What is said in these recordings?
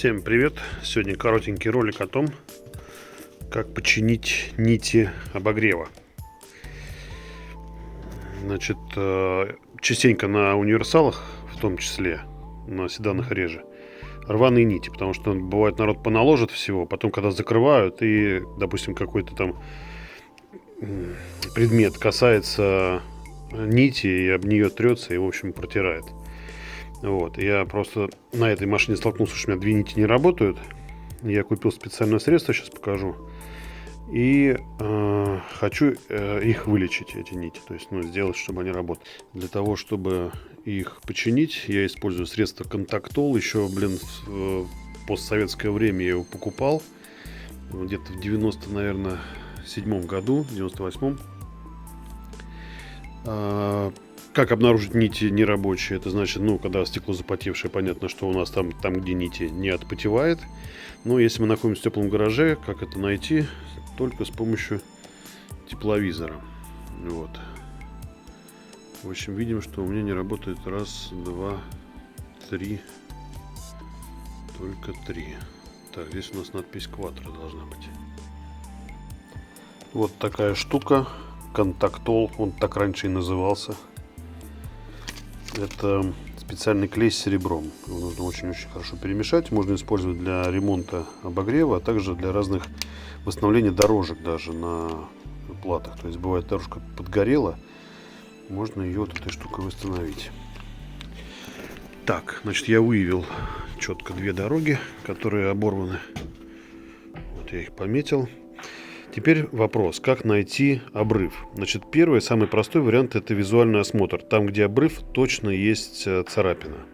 Всем привет! Сегодня коротенький ролик о том, как починить нити обогрева. Значит, частенько на универсалах, в том числе на седанах реже, рваные нити, потому что бывает народ поналожит всего, потом когда закрывают и, допустим, какой-то там предмет касается нити и об нее трется и, в общем, протирает. Вот, я просто на этой машине столкнулся, что у меня две нити не работают. Я купил специальное средство, сейчас покажу. И хочу их вылечить, эти нити. То есть, сделать, чтобы они работали. Для того, чтобы их починить, я использую средство Контактол. Еще, в постсоветское время я его покупал. Где-то в 90, наверное, 7 году, 98-м. Как обнаружить нити нерабочие? Это значит, когда стекло запотевшее, понятно, что у нас там, где нити, не отпотевает. Но если мы находимся в теплом гараже, как это найти? Только с помощью тепловизора. Вот. В общем, видим, что у меня не работает раз, два, три. Только три. Так, здесь у нас надпись Quattro должна быть. Вот такая штука. Контактол. Он так раньше и назывался. Это специальный клей с серебром. Его нужно очень-очень хорошо перемешать. Можно использовать для ремонта обогрева, а также для разных восстановления дорожек даже на платах. То есть бывает, дорожка подгорела, можно ее вот этой штукой восстановить. Так, значит, я выявил четко две дороги, которые оборваны. Вот я их пометил. Теперь вопрос, как найти обрыв. Значит, первый, самый простой вариант — это визуальный осмотр. Там, где обрыв, точно есть царапина.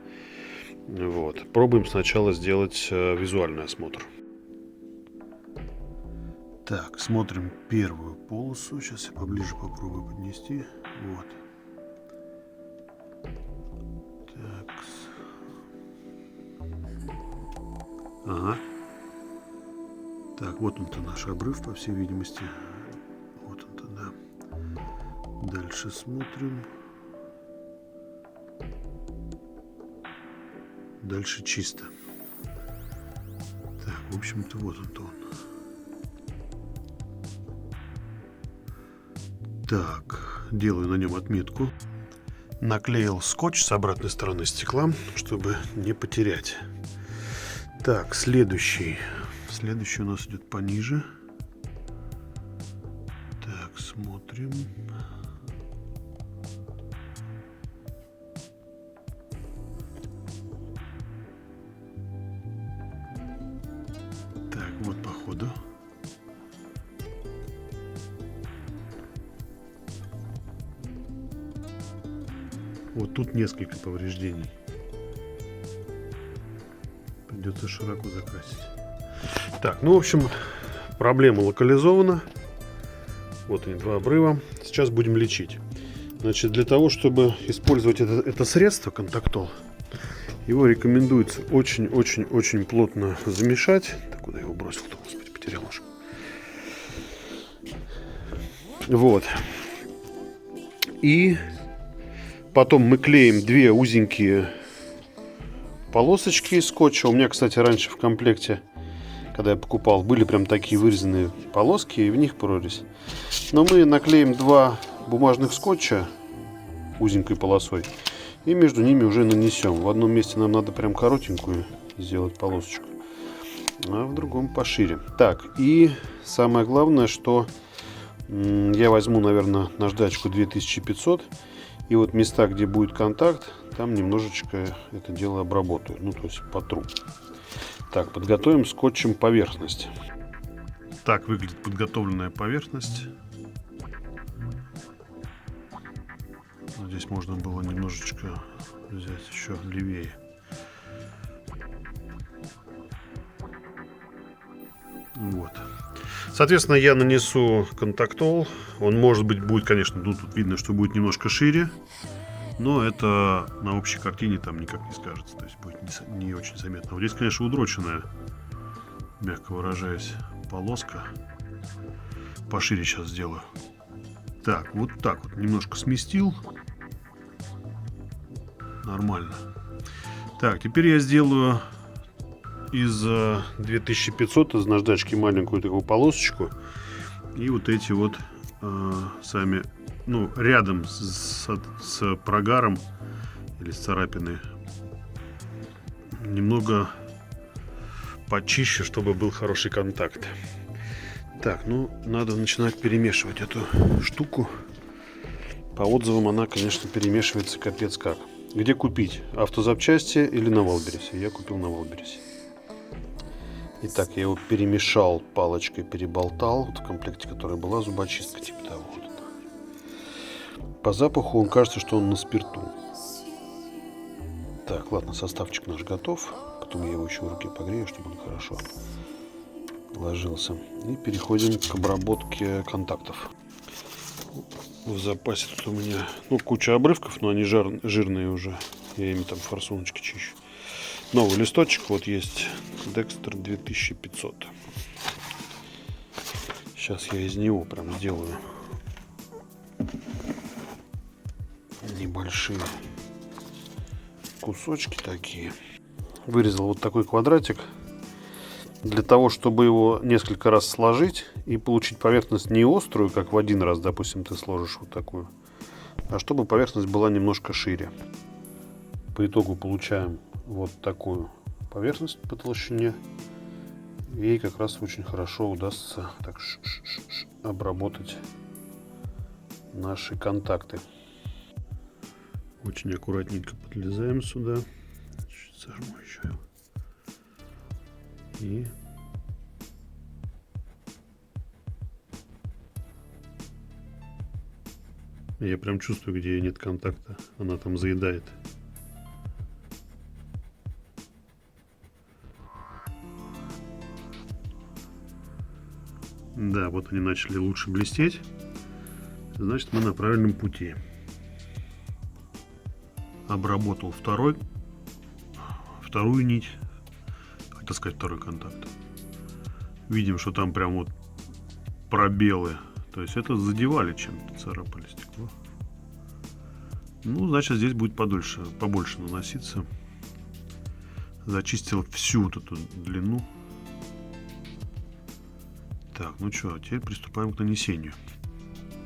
Вот. Пробуем сначала сделать визуальный осмотр. Так, смотрим первую полосу. Сейчас я поближе попробую поднести. Вот. Так. Ага. Так, вот он-то наш обрыв, по всей видимости. Вот он-то, да. Дальше смотрим. Дальше чисто. Так, в общем-то, вот он-то он. Так, делаю на нем отметку. Наклеил скотч с обратной стороны стекла, чтобы не потерять. Так, следующий. Следующий у нас идет пониже. Так, смотрим. Так, вот по ходу. Вот тут несколько повреждений. Придется широко закрасить. Так, в общем, проблема локализована. Вот они, два обрыва. Сейчас будем лечить. Значит, для того, чтобы использовать это средство, Контактол, его рекомендуется очень-очень-очень плотно замешать. Так, куда я его бросил-то, господи, потерял нож. Вот. И потом мы клеим две узенькие полосочки из скотча. У меня, кстати, раньше в комплекте, когда я покупал, были прям такие вырезанные полоски, и в них прорезь. Но мы наклеим два бумажных скотча узенькой полосой, и между ними уже нанесем. В одном месте нам надо прям коротенькую сделать полосочку, а в другом пошире. Так, и самое главное, что я возьму, наверное, наждачку 2500, и вот места, где будет контакт, там немножечко это дело обработаю, то есть потру. Так, подготовим скотчем поверхность. Так выглядит подготовленная поверхность. Здесь можно было немножечко взять еще левее. Вот. Соответственно, я нанесу Контактол. Он, может быть, будет, конечно, тут видно, что будет немножко шире. Но это на общей картине там никак не скажется. То есть будет не очень заметно. Вот здесь, конечно, удроченная, мягко выражаясь, полоска. Пошире сейчас сделаю. Так, вот немножко сместил. Нормально. Так, теперь я сделаю из 2500 из наждачки маленькую такую полосочку. И вот эти вот сами, ну, рядом с прогаром или с царапиной немного почище, чтобы был хороший контакт. Так, ну, надо начинать перемешивать эту штуку. По отзывам она, конечно, перемешивается капец как. Где купить? Автозапчасти или на Валбересе? Я купил на Валбересе. Итак, я его перемешал палочкой, переболтал. Вот в комплекте, которая была, зубочистка типа того. Вот. По запаху он кажется, что он на спирту. Так, ладно, составчик наш готов. Потом я его еще в руке погрею, чтобы он хорошо ложился. И переходим к обработке контактов. В запасе тут у меня, ну, куча обрывков, но они жирные уже. Я ими там форсуночки чищу. Новый листочек вот есть. Dexter 2500. Сейчас я из него прям сделаю небольшие кусочки такие. Вырезал вот такой квадратик для того, чтобы его несколько раз сложить и получить поверхность не острую, как в один раз, допустим, ты сложишь вот такую, а чтобы поверхность была немножко шире. По итогу получаем вот такую поверхность по толщине. Ей как раз очень хорошо удастся так обработать наши контакты. Очень аккуратненько подлезаем сюда. Чуть сожму еще. И я прям чувствую, где нет контакта. Она там заедает. Да, вот они начали лучше блестеть. Значит, мы на правильном пути. Обработал вторую нить. Так сказать, второй контакт. Видим, что там прям вот пробелы. То есть это задевали чем-то, царапали стекло. Ну, значит, здесь будет побольше наноситься. Зачистил всю вот эту длину. Так, ну что, теперь приступаем к нанесению.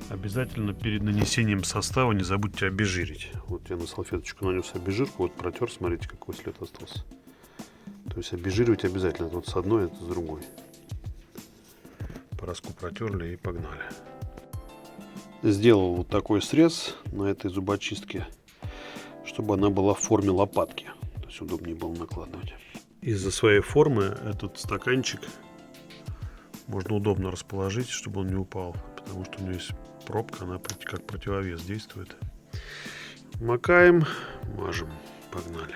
Обязательно перед нанесением состава не забудьте обезжирить. Вот я на салфеточку нанес обезжирку, вот протер, смотрите, какой след остался. То есть обезжиривать обязательно. Вот с одной, это с другой. Порошку протерли и погнали. Сделал вот такой срез на этой зубочистке, чтобы она была в форме лопатки. То есть удобнее было накладывать. Из-за своей формы этот стаканчик можно удобно расположить, чтобы он не упал. Потому что у него есть пробка, она как противовес действует. Макаем, мажем. Погнали.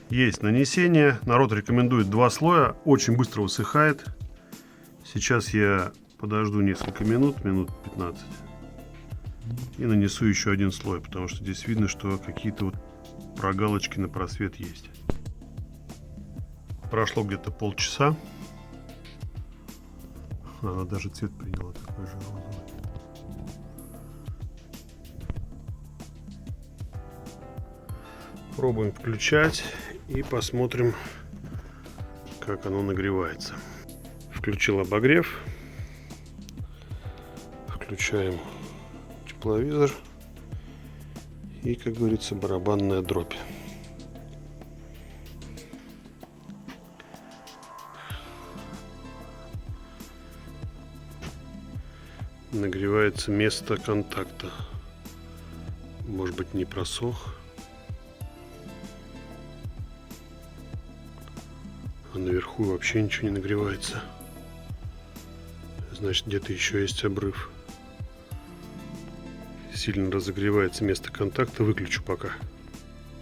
Есть нанесение. Народ рекомендует 2 слоя. Очень быстро высыхает. Сейчас я подожду несколько минут 15. И нанесу еще один слой, потому что здесь видно, что какие-то вот прогалочки на просвет есть. Прошло где-то полчаса. Она даже цвет приняла такой же розовый. Пробуем включать и посмотрим, как оно нагревается. Включил обогрев. Включаем тепловизор. И, как говорится, барабанная дробь. Нагревается место контакта. Может быть, не просох. А наверху вообще ничего не нагревается. Значит, где-то еще есть обрыв. Сильно разогревается место контакта. Выключу пока.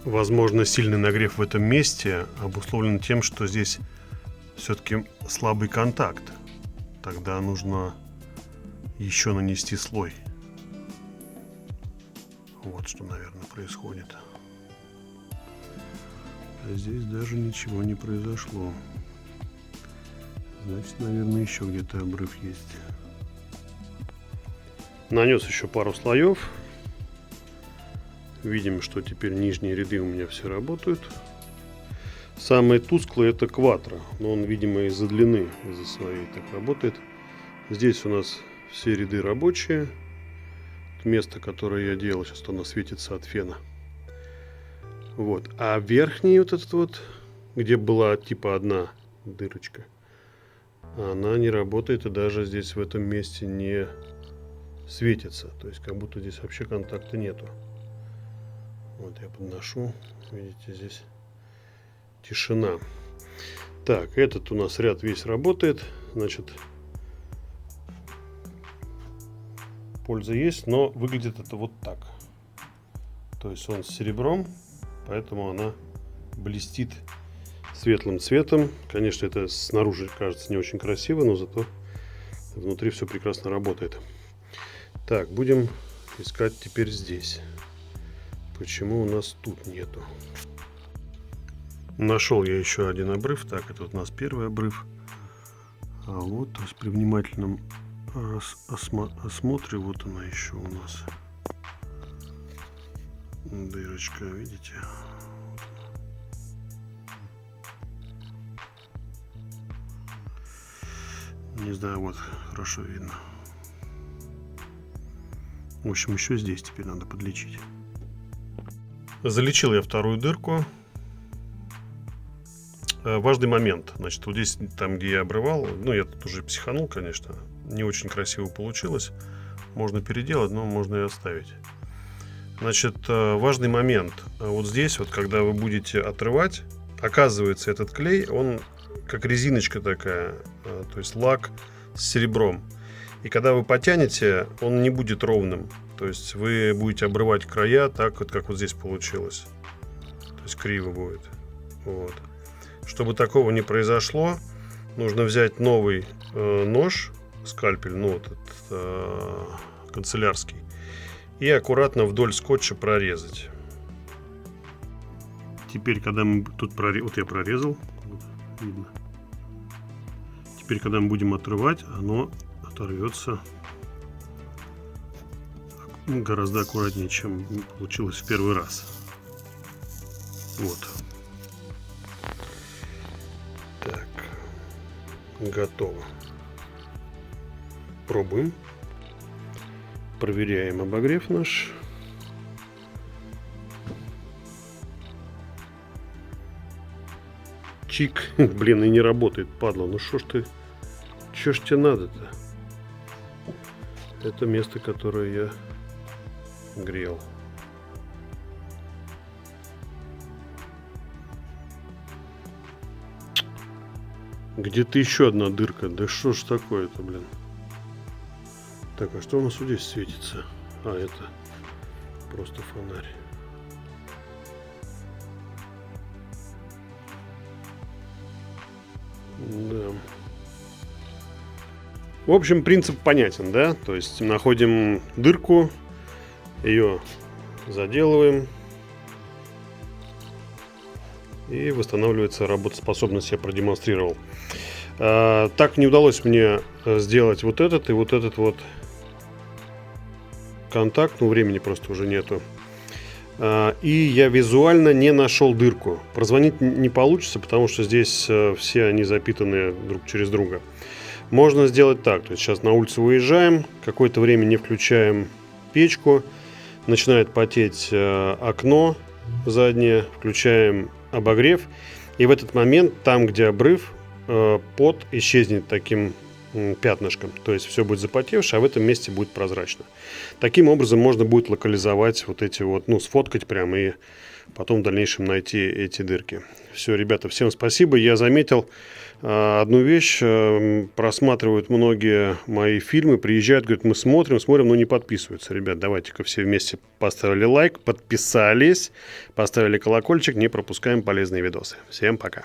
Возможно, сильный нагрев в этом месте обусловлен тем, что здесь все-таки слабый контакт. Тогда нужно еще нанести слой. Вот что, наверное, происходит. А здесь даже ничего не произошло. Значит, наверное, еще где-то обрыв есть. Нанес еще пару слоев. Видим, что теперь нижние ряды у меня все работают. Самый тусклый это Quattro, но он, видимо, из-за длины, из-за своей так работает. Здесь у нас все ряды рабочие. Место, которое я делал, сейчас оно светится от фена. Вот. А верхний вот этот вот, где была типа одна дырочка, она не работает и даже здесь в этом месте не светится. То есть как будто здесь вообще контакта нету. Вот я подношу. Видите, здесь тишина. Так, этот у нас ряд весь работает. Значит, польза есть, но выглядит это вот так. То есть он с серебром, поэтому она блестит светлым цветом. Конечно, это снаружи кажется не очень красиво, но зато внутри все прекрасно работает. Так, будем искать теперь здесь. Почему у нас тут нету? Нашел я еще один обрыв. Так, это вот у нас первый обрыв. А вот, то есть при внимательном осмотре, вот она еще у нас. Дырочка, видите? Не знаю, вот хорошо видно. В общем, еще здесь теперь надо подлечить. Залечил я вторую дырку. Важный момент. Значит, вот здесь, там, где я обрывал, ну, я тут уже психанул, конечно. Не очень красиво получилось. Можно переделать, но можно и оставить. Значит, важный момент. Вот здесь, вот, когда вы будете отрывать, оказывается, этот клей, он как резиночка такая, то есть лак с серебром. И когда вы потянете, он не будет ровным. То есть вы будете обрывать края так, вот, как вот здесь получилось. То есть криво будет. Вот. Чтобы такого не произошло, нужно взять новый нож, скальпель, ну вот этот канцелярский, и аккуратно вдоль скотча прорезать. Теперь, когда мы тут вот я прорезал, вот, видно. Теперь, когда мы будем отрывать, оно оторвется гораздо аккуратнее, чем получилось в первый раз. Вот. Так, готово. Пробуем. Проверяем обогрев наш. Чик. Блин, и не работает, падла. Ну что ж ты... Что ж тебе надо-то? Это место, которое я грел. Где-то еще одна дырка. Да что ж такое-то, блин. Так, а что у нас вот здесь светится? А, это просто фонарь. Да. В общем, принцип понятен, да? То есть находим дырку, ее заделываем, и восстанавливается работоспособность, я продемонстрировал. Так не удалось мне сделать вот этот и вот этот вот контакт, ну времени просто уже нету. И я визуально не нашел дырку. Прозвонить не получится, потому что здесь все они запитаны друг через друга. Можно сделать так. То есть сейчас на улицу выезжаем, какое-то время не включаем печку, начинает потеть окно заднее, включаем обогрев, и в этот момент там, где обрыв, пот исчезнет таким пятнышком, то есть все будет запотевшее, а в этом месте будет прозрачно. Таким образом можно будет локализовать вот эти вот, ну, сфоткать прямо и потом в дальнейшем найти эти дырки. Все, ребята, всем спасибо. Я заметил одну вещь, просматривают многие мои фильмы, приезжают, говорят, мы смотрим, но не подписываются. Ребят, давайте-ка все вместе поставили лайк, подписались, поставили колокольчик, не пропускаем полезные видосы. Всем пока.